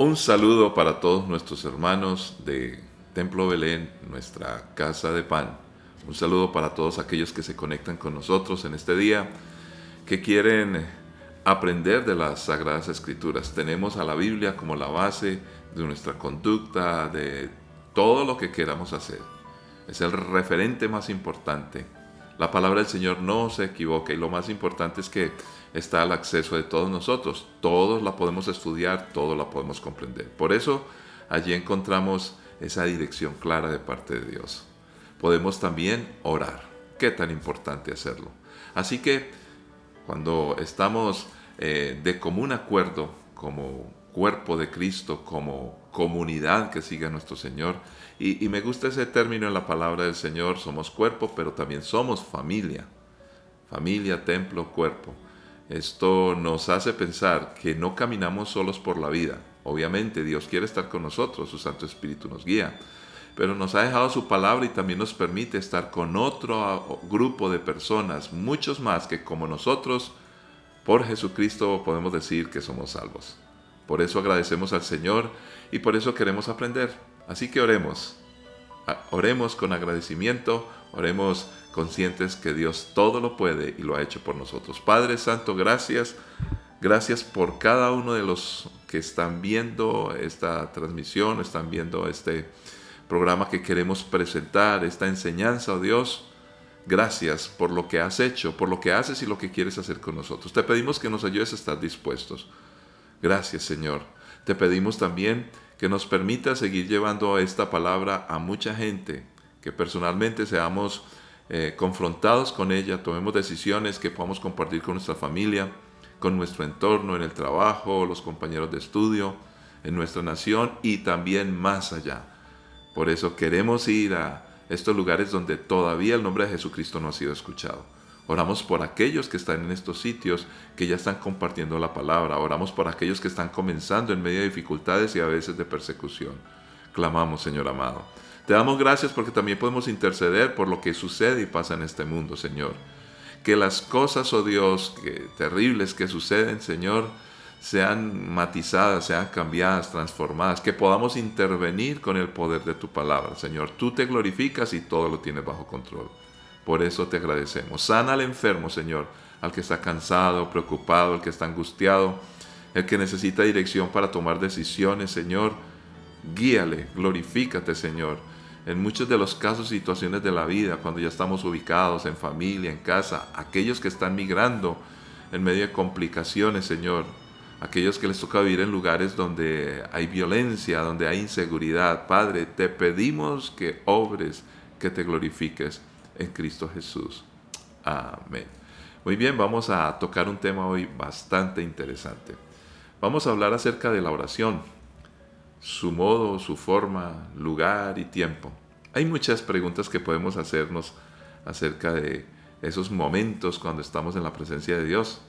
Un saludo para todos nuestros hermanos de Templo Belén, nuestra casa de pan. Un saludo para todos aquellos que se conectan con nosotros en este día, que quieren aprender de las Sagradas Escrituras. Tenemos a la Biblia como la base de nuestra conducta, de todo lo que queramos hacer. Es el referente más importante. La palabra del Señor no se equivoca y lo más importante es que está al acceso de todos nosotros. Todos la podemos estudiar, todos la podemos comprender. Por eso allí encontramos esa dirección clara de parte de Dios. Podemos también orar. Qué tan importante hacerlo. Así que cuando estamos de común acuerdo como cuerpo de Cristo, como comunidad que sigue a nuestro Señor, y me gusta ese término en la palabra del Señor, somos cuerpo, pero también somos familia. Familia, templo, cuerpo. Esto nos hace pensar que no caminamos solos por la vida. Obviamente Dios quiere estar con nosotros, su Santo Espíritu nos guía, pero nos ha dejado su palabra y también nos permite estar con otro grupo de personas, muchos más que como nosotros, por Jesucristo podemos decir que somos salvos. Por eso agradecemos al Señor y por eso queremos aprender. Así que oremos. Oremos con agradecimiento, oremos conscientes que Dios todo lo puede y lo ha hecho por nosotros. Padre Santo, gracias. Gracias por cada uno de los que están viendo esta transmisión, están viendo este programa que queremos presentar, esta enseñanza, oh Dios. Gracias por lo que has hecho, por lo que haces y lo que quieres hacer con nosotros. Te pedimos que nos ayudes a estar dispuestos. Gracias, Señor. Te pedimos también que nos permita seguir llevando esta palabra a mucha gente, que personalmente seamos confrontados con ella, tomemos decisiones que podamos compartir con nuestra familia, con nuestro entorno, en el trabajo, los compañeros de estudio, en nuestra nación y también más allá. Por eso queremos ir a estos lugares donde todavía el nombre de Jesucristo no ha sido escuchado. Oramos por aquellos que están en estos sitios, que ya están compartiendo la palabra. Oramos por aquellos que están comenzando en medio de dificultades y a veces de persecución. Clamamos, Señor amado. Te damos gracias porque también podemos interceder por lo que sucede y pasa en este mundo, Señor. Que las cosas, oh Dios, terribles que suceden, Señor, sean matizadas, sean cambiadas, transformadas, que podamos intervenir con el poder de tu palabra, Señor. Tú te glorificas y todo lo tienes bajo control. Por eso te agradecemos. Sana al enfermo, Señor, al que está cansado, preocupado, al que está angustiado, el que necesita dirección para tomar decisiones, Señor. Guíale, glorifícate, Señor. En muchos de los casos y situaciones de la vida, cuando ya estamos ubicados en familia, en casa, aquellos que están migrando en medio de complicaciones, Señor, aquellos que les toca vivir en lugares donde hay violencia, donde hay inseguridad, Padre, te pedimos que obres, que te glorifiques en Cristo Jesús. Amén. Muy bien, vamos a tocar un tema hoy bastante interesante. Vamos a hablar acerca de la oración, su modo, su forma, lugar y tiempo. Hay muchas preguntas que podemos hacernos acerca de esos momentos cuando estamos en la presencia de Dios.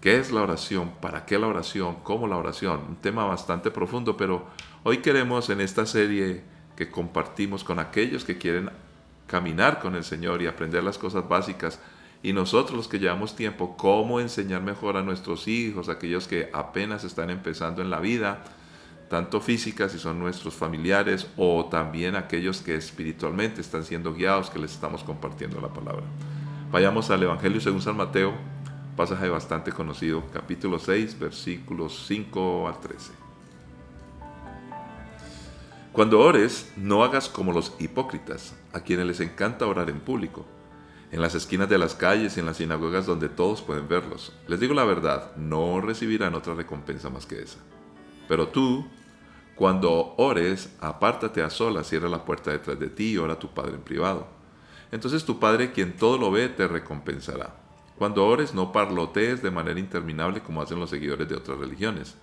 ¿Qué es la oración? ¿Para qué la oración? ¿Cómo la oración? Un tema bastante profundo, pero hoy queremos en esta serie que compartimos con aquellos que quieren caminar con el Señor y aprender las cosas básicas, y nosotros los que llevamos tiempo, cómo enseñar mejor a nuestros hijos, aquellos que apenas están empezando en la vida, tanto física si son nuestros familiares o también aquellos que espiritualmente están siendo guiados, que les estamos compartiendo la palabra. Vayamos al Evangelio según San Mateo, pasaje bastante conocido, capítulo 6, versículos 5 al 13. Cuando ores, no hagas como los hipócritas, a quienes les encanta orar en público, en las esquinas de las calles y en las sinagogas donde todos pueden verlos. Les digo la verdad, no recibirán otra recompensa más que esa. Pero tú, cuando ores, apártate a solas, cierra la puerta detrás de ti y ora a tu Padre en privado. Entonces tu Padre, quien todo lo ve, te recompensará. Cuando ores, no parlotees de manera interminable como hacen los seguidores de otras religiones.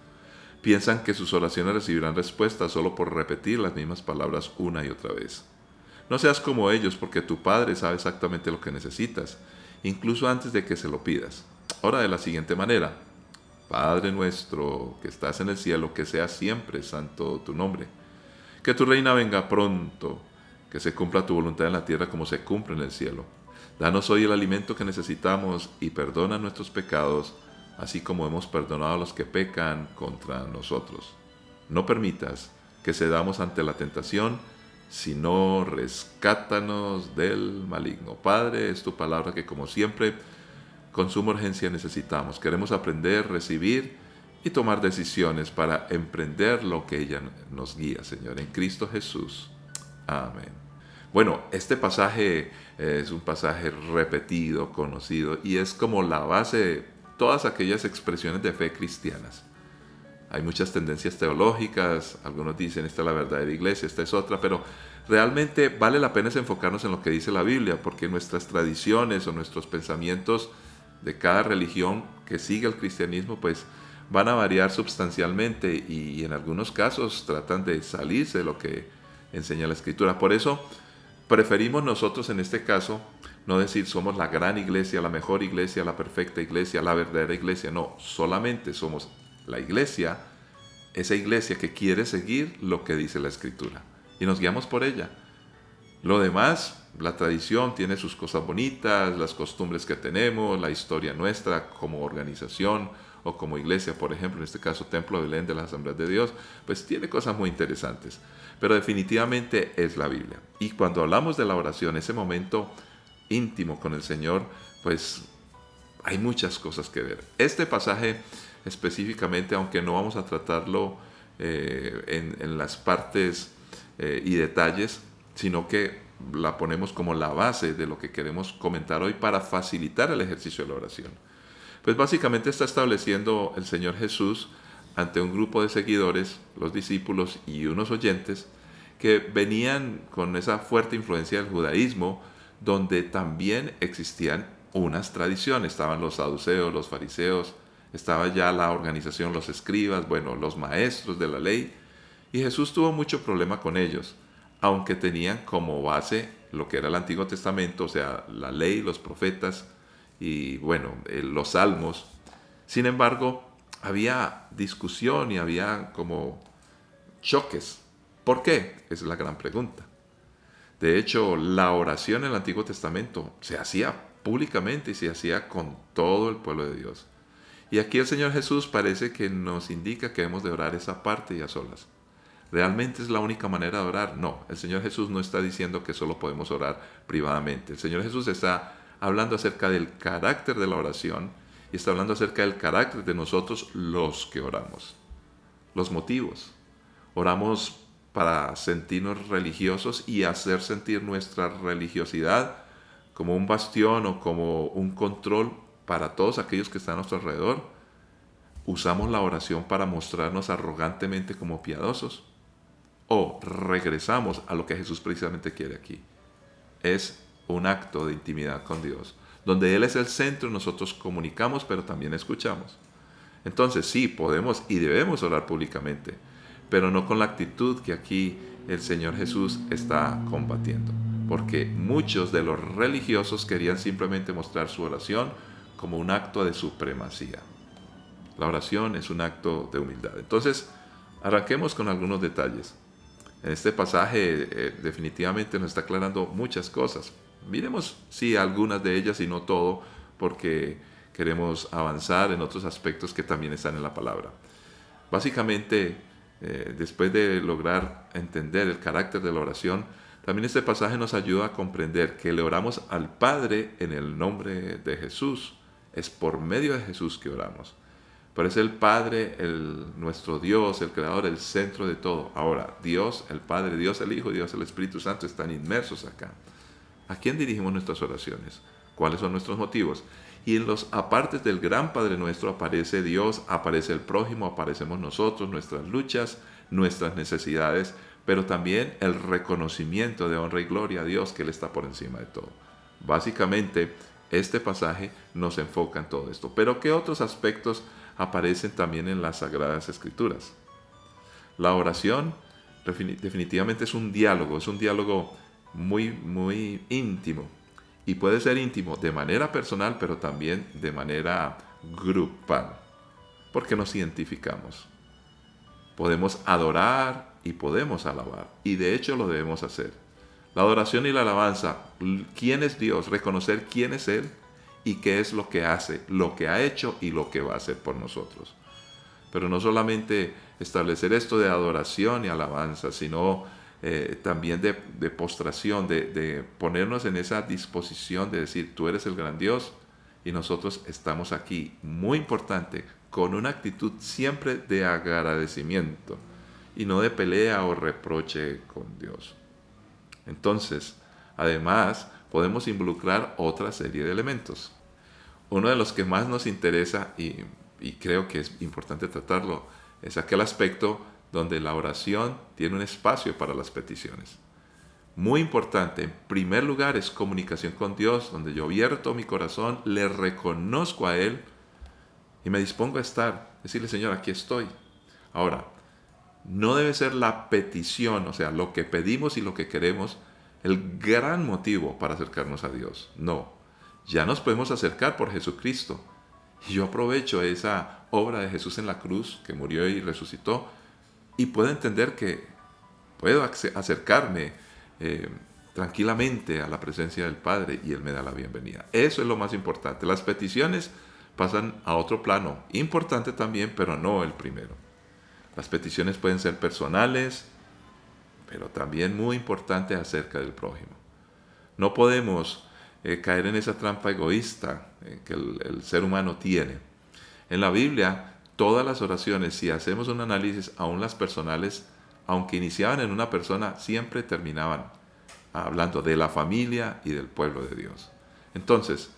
Piensan que sus oraciones recibirán respuesta solo por repetir las mismas palabras una y otra vez. No seas como ellos, porque tu Padre sabe exactamente lo que necesitas, incluso antes de que se lo pidas. Ora de la siguiente manera: Padre nuestro que estás en el cielo, que sea siempre santo tu nombre. Que tu reina venga pronto, que se cumpla tu voluntad en la tierra como se cumple en el cielo. Danos hoy el alimento que necesitamos y perdona nuestros pecados, así como hemos perdonado a los que pecan contra nosotros. No permitas que cedamos ante la tentación, sino rescátanos del maligno. Padre, es tu palabra que como siempre, con suma urgencia necesitamos. Queremos aprender, recibir y tomar decisiones para emprender lo que ella nos guía, Señor, en Cristo Jesús. Amén. Bueno, este pasaje es un pasaje repetido, conocido, y es como la base de todas aquellas expresiones de fe cristianas. Hay muchas tendencias teológicas, algunos dicen esta es la verdadera iglesia, esta es otra, pero realmente vale la pena enfocarnos en lo que dice la Biblia, porque nuestras tradiciones o nuestros pensamientos de cada religión que sigue el cristianismo, pues van a variar sustancialmente y en algunos casos tratan de salirse de lo que enseña la Escritura. Por eso preferimos nosotros en este caso no decir somos la gran iglesia, la mejor iglesia, la perfecta iglesia, la verdadera iglesia. No, solamente somos la iglesia, esa iglesia que quiere seguir lo que dice la Escritura. Y nos guiamos por ella. Lo demás, la tradición tiene sus cosas bonitas, las costumbres que tenemos, la historia nuestra como organización o como iglesia, por ejemplo, en este caso Templo Belén de las Asambleas de Dios, pues tiene cosas muy interesantes. Pero definitivamente es la Biblia. Y cuando hablamos de la oración, ese momento íntimo con el Señor, pues hay muchas cosas que ver. Este pasaje específicamente, aunque no vamos a tratarlo en las partes y detalles, sino que la ponemos como la base de lo que queremos comentar hoy para facilitar el ejercicio de la oración. Pues básicamente está estableciendo el Señor Jesús ante un grupo de seguidores, los discípulos y unos oyentes, que venían con esa fuerte influencia del judaísmo, donde también existían unas tradiciones. Estaban los saduceos, los fariseos, estaba ya la organización, los escribas, bueno, los maestros de la ley, y Jesús tuvo mucho problema con ellos, aunque tenían como base lo que era el Antiguo Testamento, o sea, la ley, los profetas y, bueno, los salmos. Sin embargo, había discusión y había como choques. ¿Por qué? Esa es la gran pregunta. De hecho, la oración en el Antiguo Testamento se hacía públicamente y se hacía con todo el pueblo de Dios. Y aquí el Señor Jesús parece que nos indica que debemos de orar esa parte y a solas. ¿Realmente es la única manera de orar? No, el Señor Jesús no está diciendo que solo podemos orar privadamente. El Señor Jesús está hablando acerca del carácter de la oración y está hablando acerca del carácter de nosotros los que oramos. Los motivos. Oramos para sentirnos religiosos y hacer sentir nuestra religiosidad como un bastión o como un control para todos aquellos que están a nuestro alrededor. Usamos la oración para mostrarnos arrogantemente como piadosos. O regresamos a lo que Jesús precisamente quiere aquí. Es un acto de intimidad con Dios, donde Él es el centro y nosotros comunicamos, pero también escuchamos. Entonces sí, podemos y debemos orar públicamente, pero no con la actitud que aquí el Señor Jesús está combatiendo. Porque muchos de los religiosos querían simplemente mostrar su oración como un acto de supremacía. La oración es un acto de humildad. Entonces, arranquemos con algunos detalles. En este pasaje definitivamente nos está aclarando muchas cosas. Miremos, sí, algunas de ellas y no todo, porque queremos avanzar en otros aspectos que también están en la palabra. Básicamente, después de lograr entender el carácter de la oración, también este pasaje nos ayuda a comprender que le oramos al Padre en el nombre de Jesús. Es por medio de Jesús que oramos. Pero es el Padre, nuestro Dios, el Creador, el centro de todo. Ahora, Dios, el Padre, Dios, el Hijo, Dios, el Espíritu Santo están inmersos acá. ¿A quién dirigimos nuestras oraciones? ¿Cuáles son nuestros motivos? Y en los apartes del gran Padre nuestro aparece Dios, aparece el prójimo, aparecemos nosotros, nuestras luchas, nuestras necesidades, pero también el reconocimiento de honra y gloria a Dios, que Él está por encima de todo. Básicamente, este pasaje nos enfoca en todo esto. Pero ¿qué otros aspectos aparecen también en las Sagradas Escrituras? La oración definitivamente es un diálogo muy, muy íntimo. Y puede ser íntimo de manera personal, pero también de manera grupal, porque nos identificamos. Podemos adorar y podemos alabar, y de hecho lo debemos hacer. La adoración y la alabanza, ¿quién es Dios? Reconocer quién es Él y qué es lo que hace, lo que ha hecho y lo que va a hacer por nosotros. Pero no solamente establecer esto de adoración y alabanza, sino también de postración, de ponernos en esa disposición de decir, tú eres el gran Dios y nosotros estamos aquí. Muy importante, con una actitud siempre de agradecimiento y no de pelea o reproche con Dios. Entonces, además, podemos involucrar otra serie de elementos. Uno de los que más nos interesa y creo que es importante tratarlo es aquel aspecto donde la oración tiene un espacio para las peticiones. Muy importante, en primer lugar, es comunicación con Dios, donde yo abierto mi corazón, le reconozco a Él y me dispongo a estar, decirle, Señor, aquí estoy. Ahora, no debe ser la petición, o sea, lo que pedimos y lo que queremos, el gran motivo para acercarnos a Dios. No, ya nos podemos acercar por Jesucristo. Y yo aprovecho esa obra de Jesús en la cruz, que murió y resucitó, y puedo entender que puedo acercarme tranquilamente a la presencia del Padre y Él me da la bienvenida. Eso es lo más importante. Las peticiones pasan a otro plano, importante también, pero no el primero. Las peticiones pueden ser personales, pero también muy importante acerca del prójimo. No podemos caer en esa trampa egoísta que el ser humano tiene. En la Biblia, todas las oraciones, si hacemos un análisis, aún las personales, aunque iniciaban en una persona, siempre terminaban hablando de la familia y del pueblo de Dios. Entonces,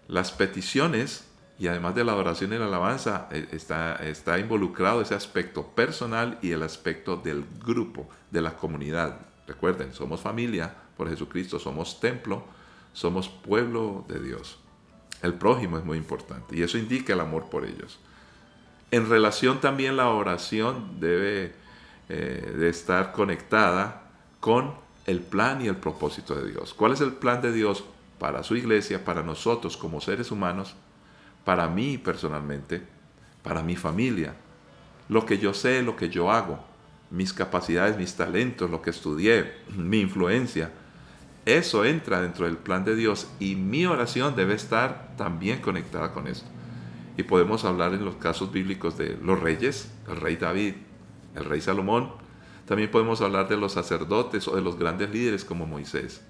las peticiones, y además de la adoración y la alabanza, está involucrado ese aspecto personal y el aspecto del grupo, de la comunidad. Recuerden, somos familia por Jesucristo, somos templo, somos pueblo de Dios. El prójimo es muy importante y eso indica el amor por ellos. En relación también la oración debe de estar conectada con el plan y el propósito de Dios. ¿Cuál es el plan de Dios para su iglesia, para nosotros como seres humanos, para mí personalmente, para mi familia? Lo que yo sé, lo que yo hago, mis capacidades, mis talentos, lo que estudié, mi influencia, eso entra dentro del plan de Dios y mi oración debe estar también conectada con esto. Y podemos hablar en los casos bíblicos de los reyes, el rey David, el rey Salomón. También podemos hablar de los sacerdotes o de los grandes líderes como Moisés.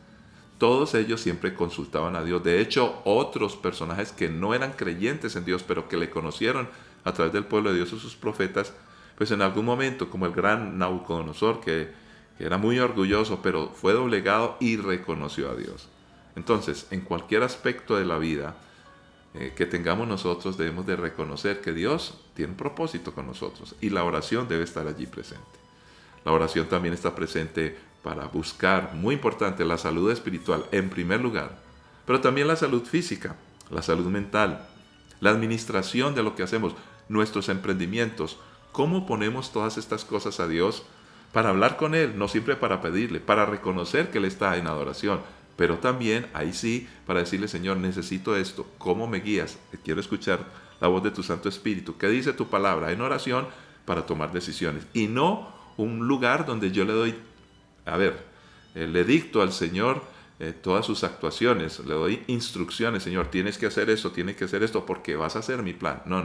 Todos ellos siempre consultaban a Dios. De hecho, otros personajes que no eran creyentes en Dios, pero que le conocieron a través del pueblo de Dios y sus profetas, pues en algún momento, como el gran Nabucodonosor, que era muy orgulloso, pero fue doblegado y reconoció a Dios. Entonces, en cualquier aspecto de la vida que tengamos nosotros, debemos de reconocer que Dios tiene un propósito con nosotros y la oración debe estar allí presente. La oración también está presente para buscar, muy importante, la salud espiritual en primer lugar, pero también la salud física, la salud mental, la administración de lo que hacemos, nuestros emprendimientos, cómo ponemos todas estas cosas a Dios para hablar con Él, no siempre para pedirle, para reconocer que Él está en adoración, pero también ahí sí para decirle, Señor, necesito esto, ¿cómo me guías? Quiero escuchar la voz de tu Santo Espíritu. ¿Qué dice tu palabra? En oración para tomar decisiones y no un lugar donde yo le doy, le dicto al Señor todas sus actuaciones, le doy instrucciones, Señor, tienes que hacer esto, tienes que hacer esto porque vas a hacer mi plan. No,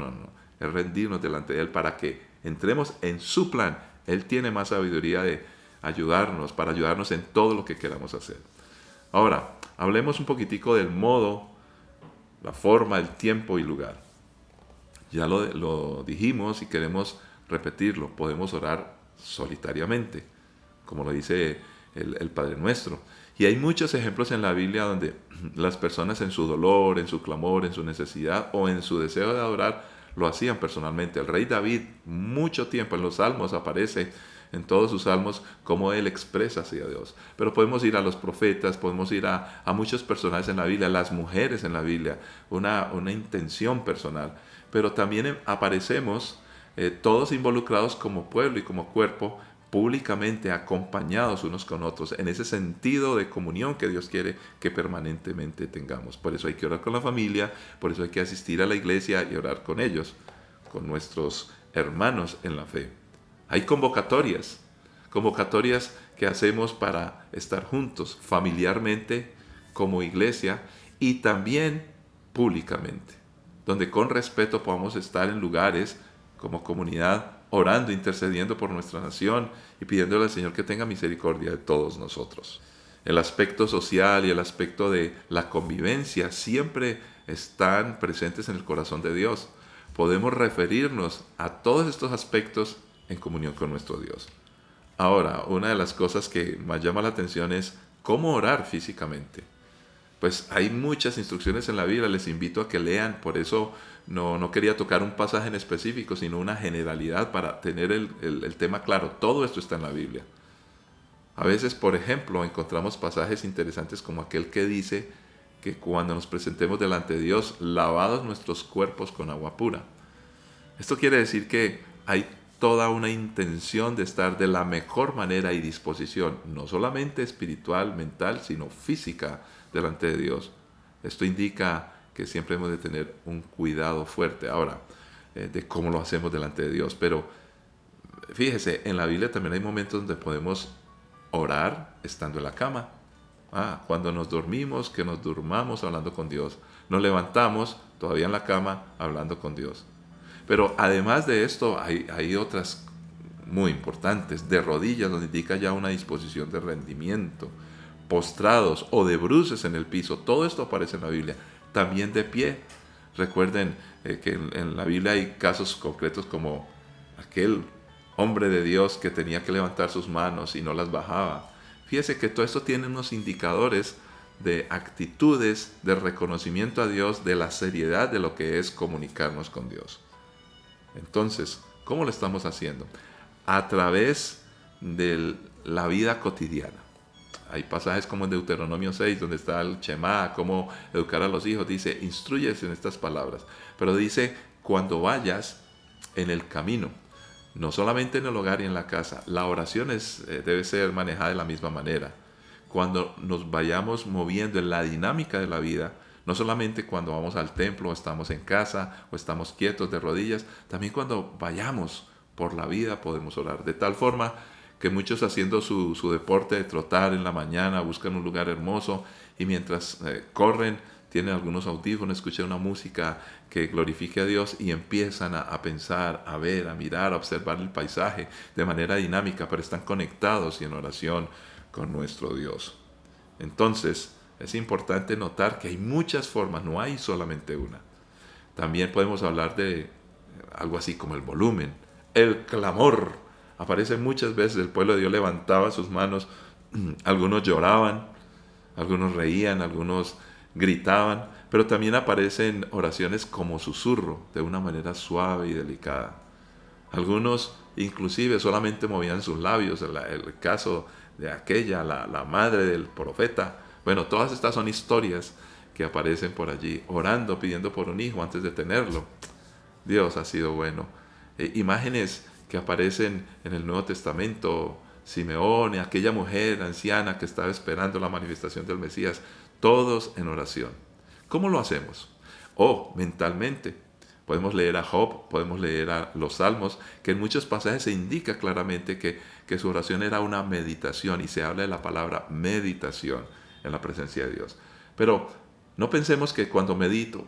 es rendirnos delante de Él para que entremos en su plan. Él tiene más sabiduría de ayudarnos, para ayudarnos en todo lo que queramos hacer. Ahora, hablemos un poquitico del modo, la forma, el tiempo y lugar. Ya lo dijimos y queremos repetirlo. Podemos orar solitariamente, como lo dice el Padre Nuestro. Y hay muchos ejemplos en la Biblia donde las personas en su dolor, en su clamor, en su necesidad o en su deseo de adorar, lo hacían personalmente. El rey David, mucho tiempo en los Salmos aparece en todos sus salmos cómo él expresa hacia Dios. Pero podemos ir a los profetas, podemos ir a muchos personajes en la Biblia, las mujeres en la Biblia, una intención personal. Pero también aparecemos todos involucrados como pueblo y como cuerpo, públicamente acompañados unos con otros, en ese sentido de comunión que Dios quiere que permanentemente tengamos. Por eso hay que orar con la familia, por eso hay que asistir a la iglesia y orar con ellos, con nuestros hermanos en la fe. Hay convocatorias que hacemos para estar juntos familiarmente como iglesia y también públicamente, donde con respeto podamos estar en lugares como comunidad orando, intercediendo por nuestra nación y pidiéndole al Señor que tenga misericordia de todos nosotros. El aspecto social y el aspecto de la convivencia siempre están presentes en el corazón de Dios. Podemos referirnos a todos estos aspectos en comunión con nuestro Dios. Ahora, una de las cosas que más llama la atención es cómo orar físicamente. Pues hay muchas instrucciones en la Biblia, les invito a que lean, por eso no quería tocar un pasaje en específico, sino una generalidad para tener el tema claro. Todo esto está en la Biblia. A veces, por ejemplo, encontramos pasajes interesantes como aquel que dice que cuando nos presentemos delante de Dios, lavados nuestros cuerpos con agua pura. Esto quiere decir que hay toda una intención de estar de la mejor manera y disposición, no solamente espiritual, mental, sino física delante de Dios. Esto indica que siempre hemos de tener un cuidado fuerte ahora de cómo lo hacemos delante de Dios. Pero fíjese, en la Biblia también hay momentos donde podemos orar estando en la cama. Cuando nos dormimos, que nos durmamos hablando con Dios. Nos levantamos todavía en la cama hablando con Dios. Pero además de esto hay otras muy importantes. De rodillas, donde indica ya una disposición de rendimiento. Postrados o de bruces en el piso. Todo esto aparece en la Biblia. También de pie. Recuerden que en la Biblia hay casos concretos como aquel hombre de Dios que tenía que levantar sus manos y no las bajaba. Fíjese que todo esto tiene unos indicadores de actitudes, de reconocimiento a Dios, de la seriedad de lo que es comunicarnos con Dios. Entonces, ¿cómo lo estamos haciendo? A través de la vida cotidiana. Hay pasajes como en Deuteronomio 6, donde está el Shema, cómo educar a los hijos. Dice, instrúyes en estas palabras. Pero dice, cuando vayas en el camino, no solamente en el hogar y en la casa, la oración debe ser manejada de la misma manera. Cuando nos vayamos moviendo en la dinámica de la vida, no solamente cuando vamos al templo, o estamos en casa, o estamos quietos de rodillas, también cuando vayamos por la vida podemos orar. De tal forma que muchos haciendo su deporte de trotar en la mañana, buscan un lugar hermoso y mientras corren, tienen algunos audífonos, escuchan una música que glorifique a Dios y empiezan a pensar, a ver, a mirar, a observar el paisaje de manera dinámica, pero están conectados y en oración con nuestro Dios. Entonces, es importante notar que hay muchas formas, no hay solamente una. También podemos hablar de algo así como el volumen, el clamor. Aparece muchas veces, el pueblo de Dios levantaba sus manos, algunos lloraban, algunos reían, algunos gritaban, pero también aparecen oraciones como susurro, de una manera suave y delicada. Algunos inclusive solamente movían sus labios, el caso de aquella, la madre del profeta. Bueno, todas estas son historias que aparecen por allí, orando, pidiendo por un hijo antes de tenerlo. Dios ha sido bueno. Imágenes que aparecen en el Nuevo Testamento, Simeón, aquella mujer anciana que estaba esperando la manifestación del Mesías, todos en oración. ¿Cómo lo hacemos? Mentalmente. Podemos leer a Job, podemos leer a los Salmos, que en muchos pasajes se indica claramente que su oración era una meditación, y se habla de la palabra meditación en la presencia de Dios. Pero no pensemos que cuando medito,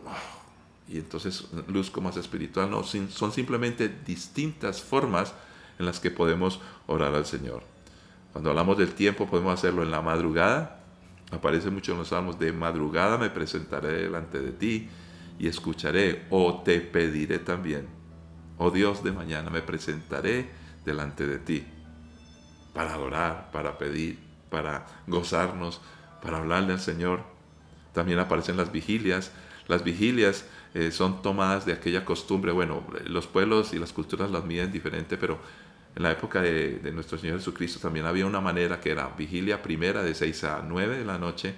y entonces luzco más espiritual, no, son simplemente distintas formas en las que podemos orar al Señor. Cuando hablamos del tiempo, podemos hacerlo en la madrugada. Aparece mucho en los Salmos: de madrugada me presentaré delante de ti y escucharé, o te pediré también. Oh Dios, de mañana me presentaré delante de ti para adorar, para pedir, para gozarnos, para hablarle al Señor. También aparecen las vigilias. Las vigilias son tomadas de aquella costumbre. Bueno, los pueblos y las culturas las miden diferente, pero en la época de nuestro Señor Jesucristo también había una manera que era vigilia primera de 6 a 9 de la noche,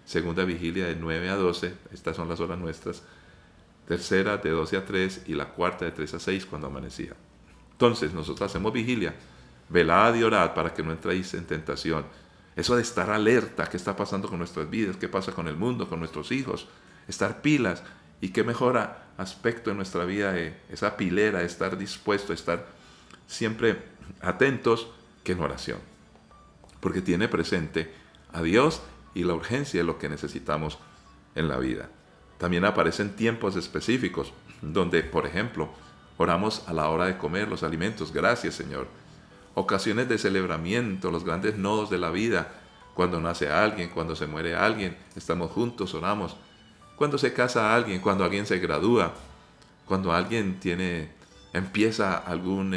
segunda vigilia de 9 a 12, estas son las horas nuestras, tercera de 12 a 3 y la cuarta de 3 a 6 cuando amanecía. Entonces nosotros hacemos vigilia, velad y orad para que no entréis en tentación. Eso de estar alerta, qué está pasando con nuestras vidas, qué pasa con el mundo, con nuestros hijos, estar pilas. Y qué mejor aspecto en nuestra vida, esa pilera, estar dispuesto, estar siempre atentos que en oración. Porque tiene presente a Dios y la urgencia de lo que necesitamos en la vida. También aparecen tiempos específicos donde, por ejemplo, Oramos a la hora de comer los alimentos. Gracias, Señor. Ocasiones de celebramiento, los grandes nodos de la vida. Cuando nace alguien, cuando se muere alguien, estamos juntos, oramos. Cuando se casa alguien, cuando alguien se gradúa, cuando alguien tiene algún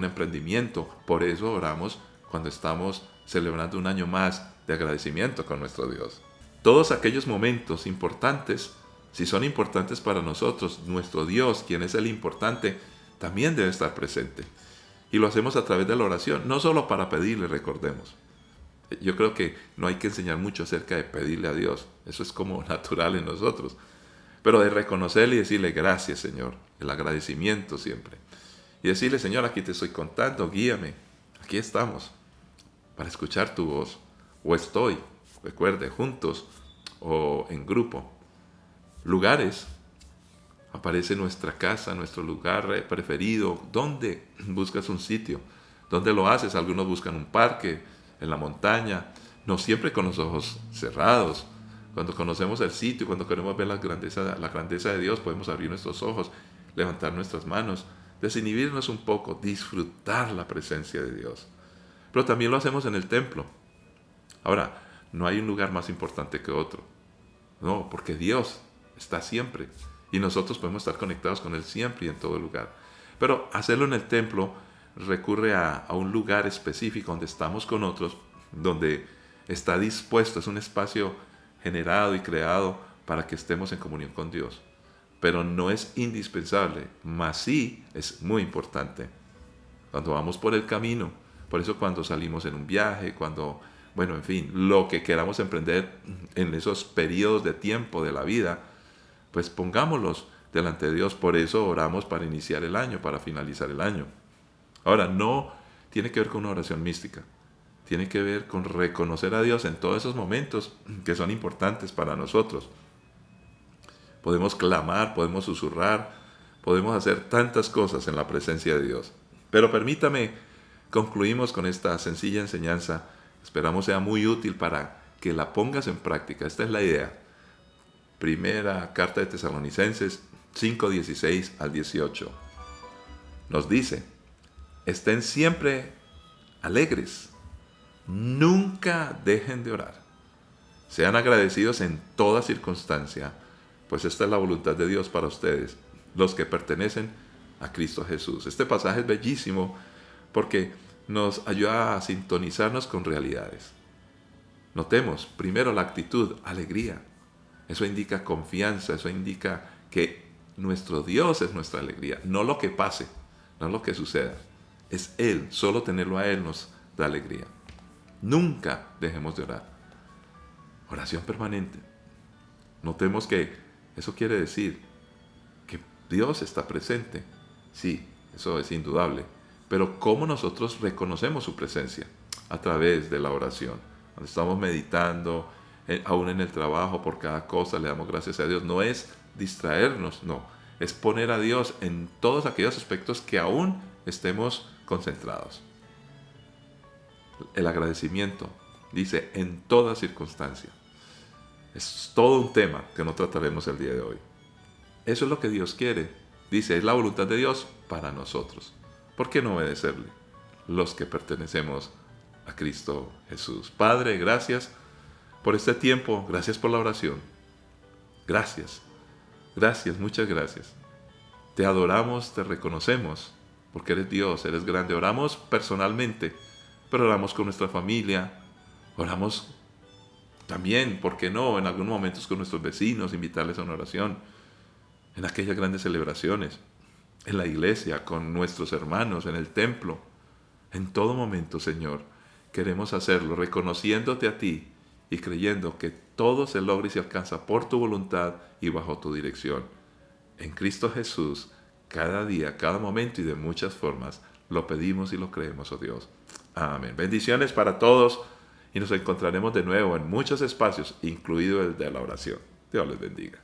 emprendimiento. Por eso oramos cuando estamos celebrando un año más de agradecimiento con nuestro Dios. Todos aquellos momentos importantes, si son importantes para nosotros, nuestro Dios, quien es el importante, también debe estar presente. Y lo hacemos a través de la oración, no solo para pedirle, recordemos. Yo creo que no hay que enseñar mucho acerca de pedirle a Dios. Eso es como natural en nosotros. Pero de reconocerle y decirle gracias, Señor. El agradecimiento siempre. Y decirle, Señor, aquí te estoy contando, guíame. Aquí estamos para escuchar tu voz. O estoy, recuerde, juntos o en grupo. Lugares. Aparece nuestra casa, nuestro lugar preferido. ¿Dónde buscas un sitio? ¿Dónde lo haces? Algunos buscan un parque, en la montaña, no siempre con los ojos cerrados. Cuando conocemos el sitio, cuando queremos ver la grandeza de Dios, podemos abrir nuestros ojos, levantar nuestras manos, desinhibirnos un poco, disfrutar la presencia de Dios. Pero también lo hacemos en el templo. Ahora, no hay un lugar más importante que otro. No, porque Dios está siempre. Y nosotros podemos estar conectados con Él siempre y en todo lugar. Pero hacerlo en el templo recurre a un lugar específico donde estamos con otros, donde está dispuesto, es un espacio generado y creado para que estemos en comunión con Dios. Pero no es indispensable, mas sí es muy importante. Cuando vamos por el camino, por eso cuando salimos en un viaje, en fin, lo que queramos emprender en esos periodos de tiempo de la vida, pues pongámoslos delante de Dios. Por eso oramos para iniciar el año, para finalizar el año. Ahora, no tiene que ver con una oración mística. Tiene que ver con reconocer a Dios en todos esos momentos que son importantes para nosotros. Podemos clamar, podemos susurrar, podemos hacer tantas cosas en la presencia de Dios. Pero permítame, concluimos con esta sencilla enseñanza. Esperamos sea muy útil para que la pongas en práctica. Esta es la idea. Primera carta de Tesalonicenses 5:16 al 18. Nos dice: estén siempre alegres, nunca dejen de orar. Sean agradecidos en toda circunstancia, pues esta es la voluntad de Dios para ustedes, los que pertenecen a Cristo Jesús. Este pasaje es bellísimo porque nos ayuda a sintonizarnos con realidades. Notemos, primero, la actitud, alegría. Eso indica confianza, eso indica que nuestro Dios es nuestra alegría, no lo que pase, no lo que suceda. Es Él, solo tenerlo a Él nos da alegría. Nunca dejemos de orar. Oración permanente. Notemos que eso quiere decir que Dios está presente. Sí, eso es indudable. Pero ¿cómo nosotros reconocemos su presencia? A través de la oración. Cuando estamos meditando, aún en el trabajo, por cada cosa le damos gracias a Dios. No es distraernos, no. Es poner a Dios en todos aquellos aspectos que aún estemos concentrados. El agradecimiento, dice, en toda circunstancia. Es todo un tema que no trataremos el día de hoy. Eso es lo que Dios quiere. Dice, es la voluntad de Dios para nosotros. ¿Por qué no obedecerle? Los que pertenecemos a Cristo Jesús. Padre, gracias por este tiempo. Gracias por la oración. Gracias. Gracias, muchas gracias. Te adoramos, te reconocemos, porque eres Dios, eres grande. Oramos personalmente, pero oramos con nuestra familia. Oramos también, ¿por qué no?, en algunos momentos con nuestros vecinos, invitarles a una oración. En aquellas grandes celebraciones, en la iglesia, con nuestros hermanos, en el templo. En todo momento, Señor, queremos hacerlo, reconociéndote a ti y creyendo que todo se logra y se alcanza por tu voluntad y bajo tu dirección. En Cristo Jesús, cada día, cada momento y de muchas formas, lo pedimos y lo creemos, oh Dios. Amén. Bendiciones para todos y nos encontraremos de nuevo en muchos espacios, incluido el de la oración. Dios les bendiga.